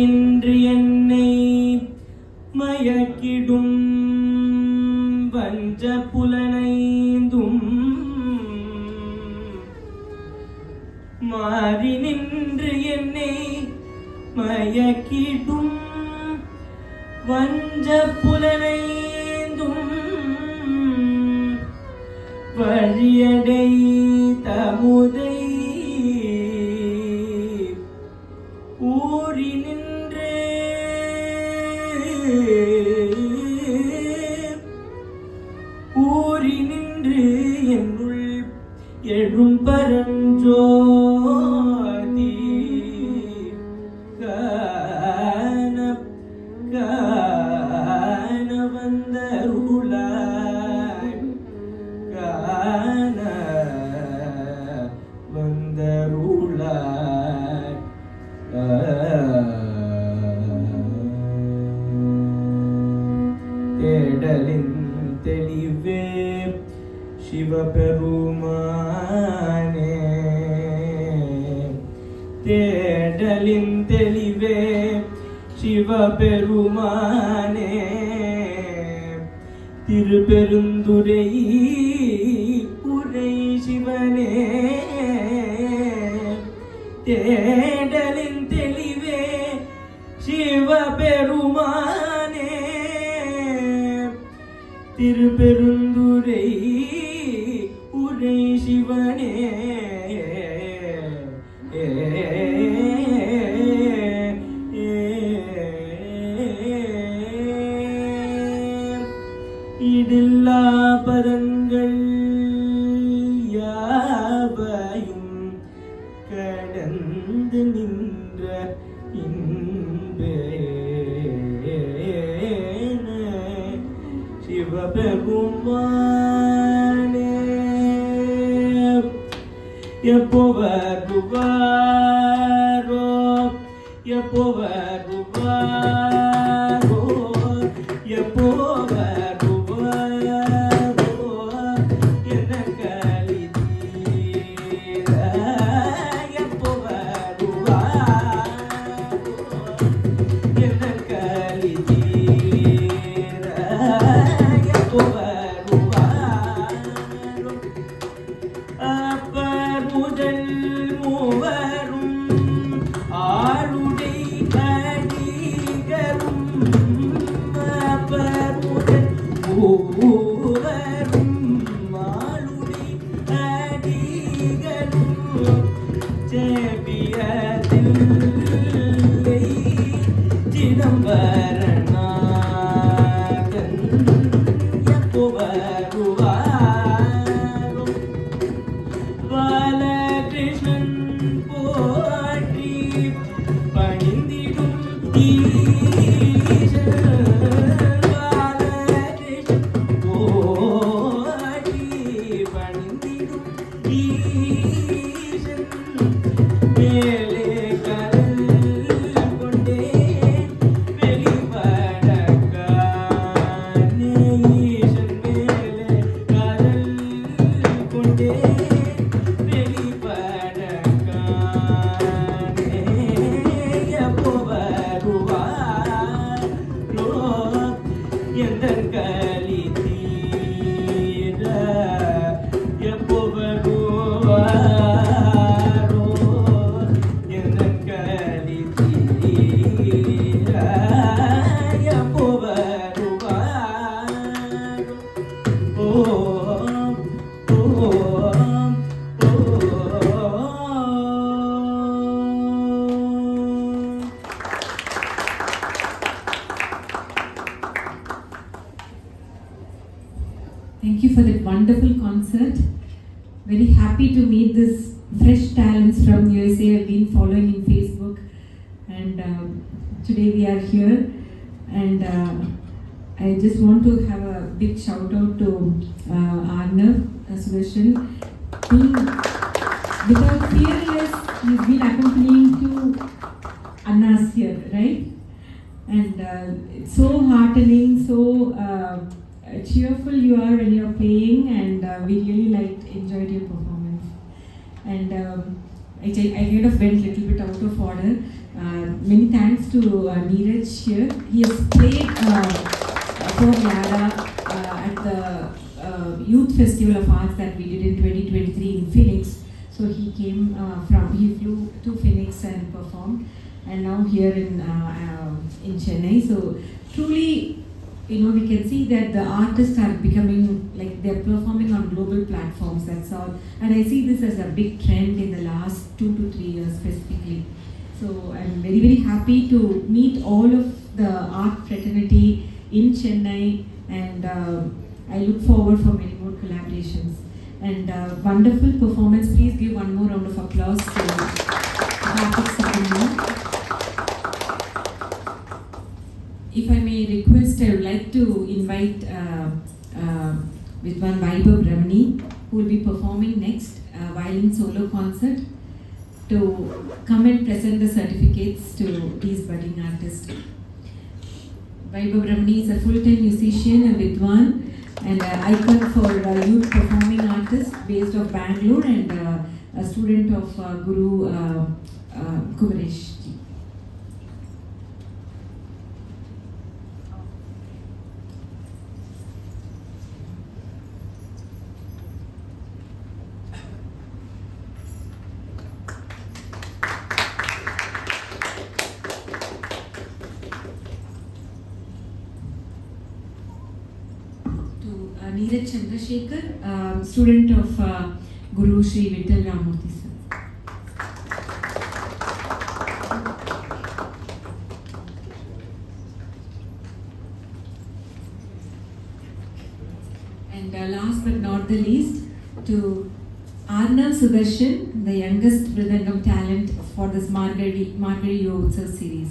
இன்று என்னை மயக்கிடும் வஞ்ச புலனைந்தும் மாறி நின்று என்னை மயக்கிடும் வஞ்ச புலனைந்தும் வழியடை தமுதை ஊறி நின்று என்னுள் எழும் பரஞ்சோதி காண வந்தருளாய் காண வந்தருளாய் தேடலின் தெளிவே சிவபெருமானே தேடலின் தெளிவே சிவபெருமானே திருப்பெருந்துறை உரை சிவனே தேடலின் தெளிவே சிவபெருமானே திருப்பெருந்துறை உரை சிவனே இடில்லா பதங்கள் யாவையும் கடந்து நின்ற இன்பே சிவபெருமானே எப்போ வருவாரோ எப்போ வருவாரோ எப்போ Thank you for that wonderful concert. Very happy to meet this fresh talents from USA. I've been following in Facebook, and today we are here. And I just want to have a big shout out to Arnav Sudarshan. Without fearless, he's been accompanying to Anna's here, right? And it's so heartening, so cheerful you are when you are playing, and we really enjoyed your performance. And I kind of went a little bit out of order. Many thanks to Neeraj here. He has played for Yada at the Youth Festival of Arts that we did in 2023 in Phoenix. So he he flew to Phoenix and performed, and now here in Chennai. So truly, we can see that the artists are becoming, like, they're performing on global platforms, that's all. And I see this as a big trend in the last 2 to 3 years specifically. So I'm very, very happy to meet all of the art fraternity in Chennai, and I look forward for many more collaborations. And wonderful performance. Please give one more round of applause to Karthik Saranyan. If I may request, I would like to invite Vidwan Vaibhav Ramani, who will be performing next, violin solo concert, to come and present the certificates to these budding artists. Vaibhav Ramani is a full-time musician, a Vidwan, and an icon for youth performing artists based off Bangalore, and a student of Guru Kumaresh ji. Neeraj Chandrasekhar, student of Guru Sri Vittal Ramurthy sir. And last but not the least, to Arnav Sudarshan, the youngest Mridangam talent for this Margari Yotsav series.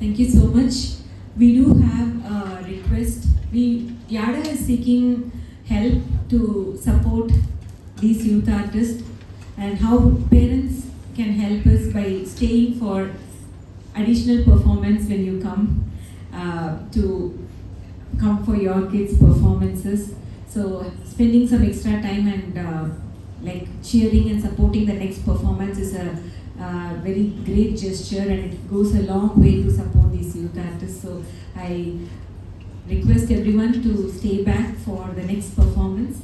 Thank you so much. We do have a request. Yada is seeking help to support these youth artists, and how parents can help us by staying for additional performance when you come for your kids' performances. So spending some extra time and like cheering and supporting the next performance is a very great gesture, and it goes a long way to support these youth artists. So I request everyone to stay back for the next performance.